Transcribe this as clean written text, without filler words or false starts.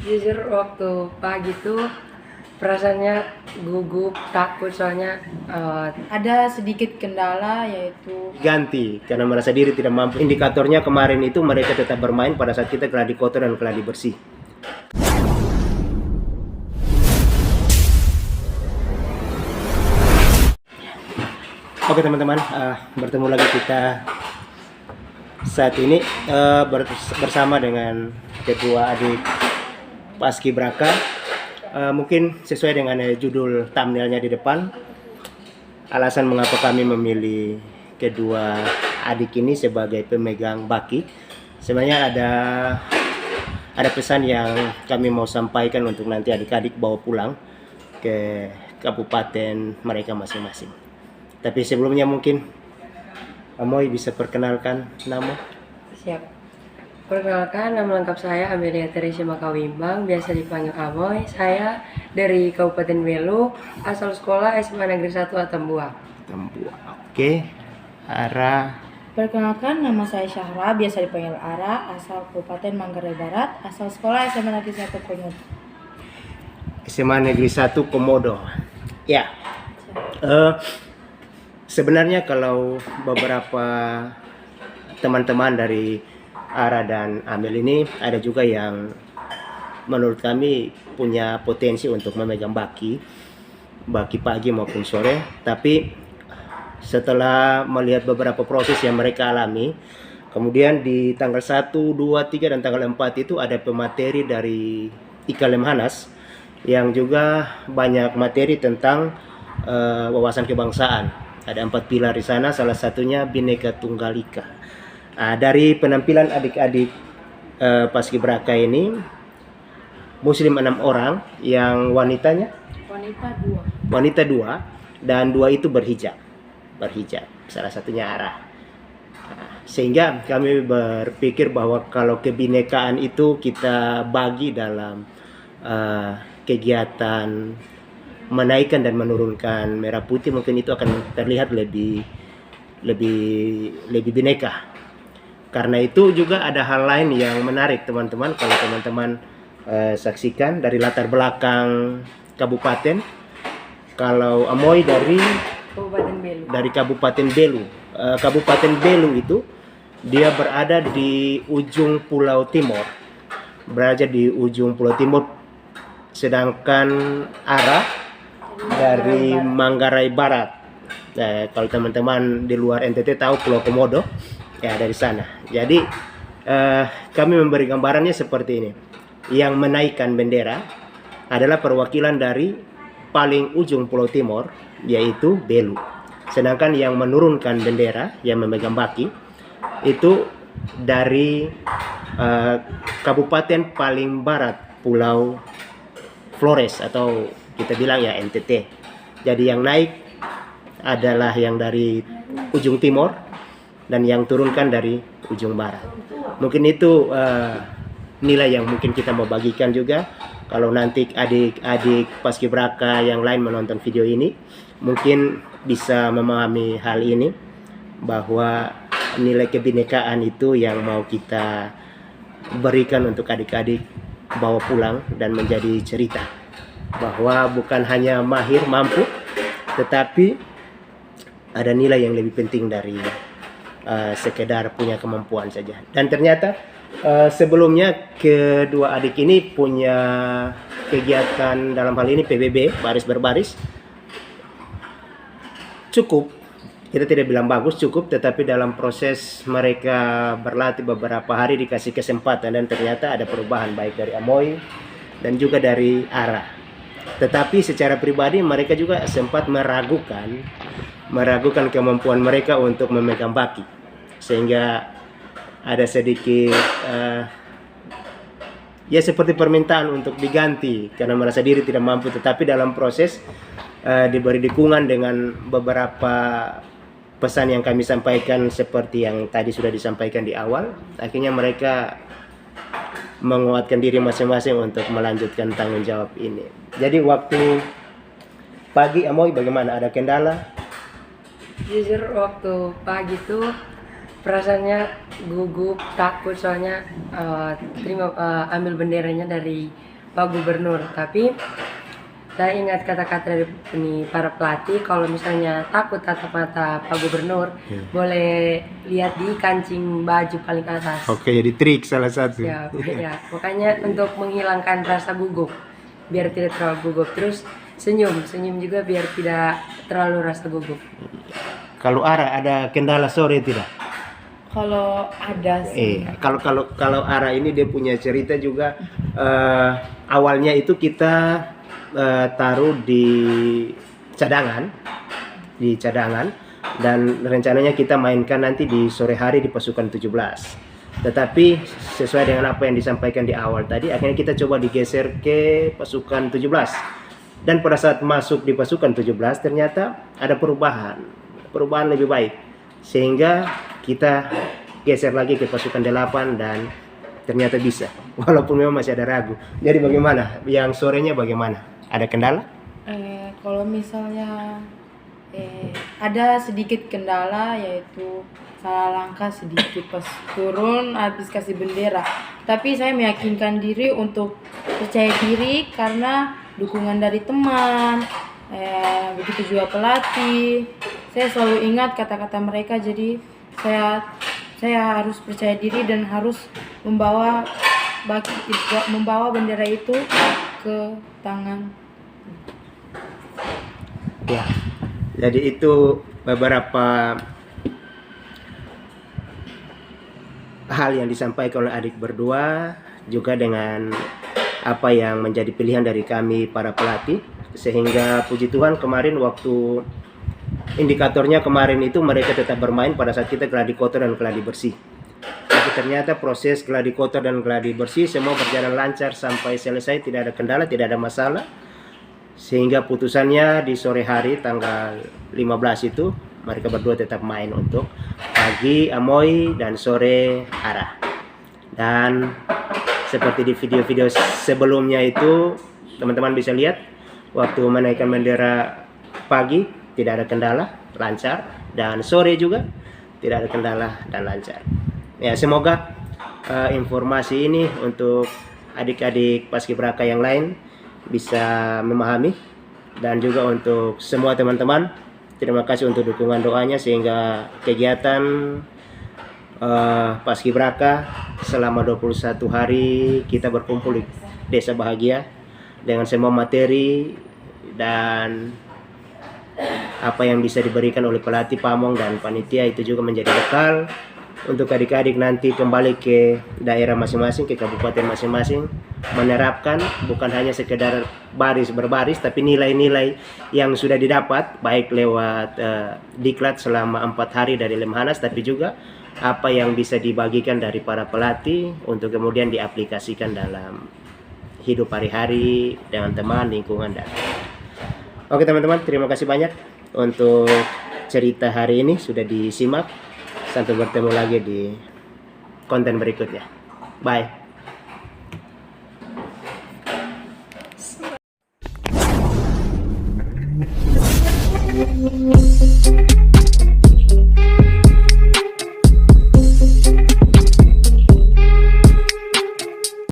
Jujur waktu pagi tuh perasaannya gugup, takut soalnya Ada sedikit kendala yaitu Ganti karena merasa diri tidak mampu. Indikatornya kemarin itu mereka tetap bermain pada saat kita geladi kotor dan geladi bersih. Oke teman-teman, bertemu lagi kita saat ini bersama dengan kedua adik Paskibraka. Mungkin sesuai dengan judul thumbnailnya di depan, alasan mengapa kami memilih kedua adik ini sebagai pemegang baki. Sebenarnya ada pesan yang kami mau sampaikan untuk nanti adik-adik bawa pulang ke kabupaten mereka masing-masing. Tapi sebelumnya mungkin Amoy bisa perkenalkan nama. siap. Perkenalkan, nama lengkap saya Amelia Teresia Makawimbang, biasa dipanggil Amoy. Saya dari Kabupaten Belu, asal sekolah SMA Negeri 1 Atambua. Oke. Ara. Perkenalkan, nama saya Syahra, biasa dipanggil Ara, asal Kabupaten Manggarai Barat, asal sekolah SMA Negeri 1 Komodo. SMA Negeri 1 Komodo. Ya. Sebenarnya kalau beberapa teman-teman dari Ara dan Amel ini ada juga yang menurut kami punya potensi untuk memegang baki pagi maupun sore, tapi setelah melihat beberapa proses yang mereka alami, kemudian di tanggal 1, 2, 3 dan tanggal 4 itu ada pemateri dari Ika Lemhanas yang juga banyak materi tentang wawasan kebangsaan. Ada 4 pilar di sana, salah satunya Bhinneka Tunggal Ika. Dari penampilan adik-adik Paskibraka ini, Muslim 6 orang, yang wanitanya wanita 2 dan 2 itu berhijab, salah satunya Ara. Sehingga kami berpikir bahwa kalau kebinekaan itu kita bagi dalam kegiatan menaikkan dan menurunkan merah putih, mungkin itu akan terlihat lebih bineka. Karena itu juga ada hal lain yang menarik teman-teman, kalau teman-teman saksikan dari latar belakang kabupaten. Kalau Amoy dari Kabupaten Belu. Kabupaten Belu itu dia berada di ujung Pulau Timur, sedangkan Ara dari Manggarai Barat. Kalau teman-teman di luar NTT tahu Pulau Komodo, ya dari sana. Jadi kami memberi gambarannya seperti ini. Yang menaikkan bendera adalah perwakilan dari paling ujung Pulau Timur, yaitu Belu. Sedangkan yang menurunkan bendera, yang memegang baki, itu dari kabupaten paling barat, Pulau Flores, atau kita bilang ya NTT. Jadi yang naik adalah yang dari ujung timur dan yang turunkan dari ujung barat. Mungkin itu nilai yang mungkin kita mau bagikan juga. Kalau nanti adik-adik Paskibraka yang lain menonton video ini, mungkin bisa memahami hal ini, bahwa nilai kebinekaan itu yang mau kita berikan untuk adik-adik bawa pulang dan menjadi cerita, bahwa bukan hanya mahir mampu, tetapi ada nilai yang lebih penting dari sekedar punya kemampuan saja. Dan ternyata sebelumnya kedua adik ini punya kegiatan dalam hal ini PBB, baris berbaris, cukup, kita tidak bilang bagus, cukup, tetapi dalam proses mereka berlatih beberapa hari dikasih kesempatan dan ternyata ada perubahan baik dari Amoy dan juga dari Ara. Tetapi secara pribadi mereka juga sempat meragukan kemampuan mereka untuk memegang baki, sehingga ada sedikit ya seperti permintaan untuk diganti karena merasa diri tidak mampu. Tetapi dalam proses diberi dukungan dengan beberapa pesan yang kami sampaikan seperti yang tadi sudah disampaikan di awal, akhirnya mereka menguatkan diri masing-masing untuk melanjutkan tanggung jawab ini. Jadi waktu pagi Amoy bagaimana? Ada kendala? Jujur waktu pagi tuh perasaannya gugup, takut soalnya ambil benderanya dari Pak Gubernur. Tapi saya ingat kata-kata dari para pelatih, kalau misalnya takut tatap mata Pak Gubernur, boleh lihat di kancing baju paling atas. Oke, jadi trik salah satu. Ya, ya. Makanya untuk menghilangkan rasa gugup, biar tidak terlalu gugup. Terus senyum juga biar tidak terlalu rasa gugup. Kalau Ara ada kendala sore tidak? Kalau ada sih. Kalau Ara ini dia punya cerita juga. Awalnya itu kita taruh di cadangan, dan rencananya kita mainkan nanti di sore hari di pasukan 17. Tetapi sesuai dengan apa yang disampaikan di awal tadi, akhirnya kita coba digeser ke pasukan 17. Dan pada saat masuk di pasukan 17 ternyata ada perubahan lebih baik, sehingga kita geser lagi ke pasukan 8 dan ternyata bisa, walaupun memang masih ada ragu. Jadi bagaimana? Yang sorenya bagaimana? Ada kendala? Kalau misalnya ada sedikit kendala, yaitu salah langkah sedikit pas turun habis kasih bendera. Tapi saya meyakinkan diri untuk percaya diri karena dukungan dari teman, begitu juga pelatih. Saya selalu ingat kata-kata mereka, jadi saya harus percaya diri dan harus membawa bendera itu ke tangan. Ya, jadi itu beberapa hal yang disampaikan oleh adik berdua, juga dengan apa yang menjadi pilihan dari kami para pelatih, sehingga puji Tuhan kemarin waktu indikatornya kemarin itu mereka tetap bermain pada saat kita gladi kotor dan gladi bersih. Tapi ternyata proses gladi kotor dan gladi bersih semua berjalan lancar sampai selesai, tidak ada kendala, tidak ada masalah. Sehingga putusannya di sore hari tanggal 15 itu mereka berdua tetap main untuk pagi Amoy dan sore Ara. Dan seperti di video-video sebelumnya itu teman-teman bisa lihat waktu menaikkan bendera pagi tidak ada kendala, lancar, dan sore juga tidak ada kendala dan lancar. Ya, semoga informasi ini untuk adik-adik paskibraka yang lain bisa memahami, dan juga untuk semua teman-teman terima kasih untuk dukungan doanya, sehingga kegiatan paskibraka selama 21 hari kita berkumpul di Desa Bahagia dengan semua materi dan apa yang bisa diberikan oleh pelatih, pamong, dan panitia, itu juga menjadi bekal untuk adik-adik nanti kembali ke daerah masing-masing, ke kabupaten masing-masing, menerapkan bukan hanya sekedar baris berbaris, tapi nilai-nilai yang sudah didapat baik lewat diklat selama 4 hari dari Lemhanas, tapi juga apa yang bisa dibagikan dari para pelatih untuk kemudian diaplikasikan dalam hidup hari-hari dengan teman, lingkungan, dan oke teman-teman, terima kasih banyak untuk cerita hari ini sudah disimak. Sampai bertemu lagi di konten berikutnya. Bye.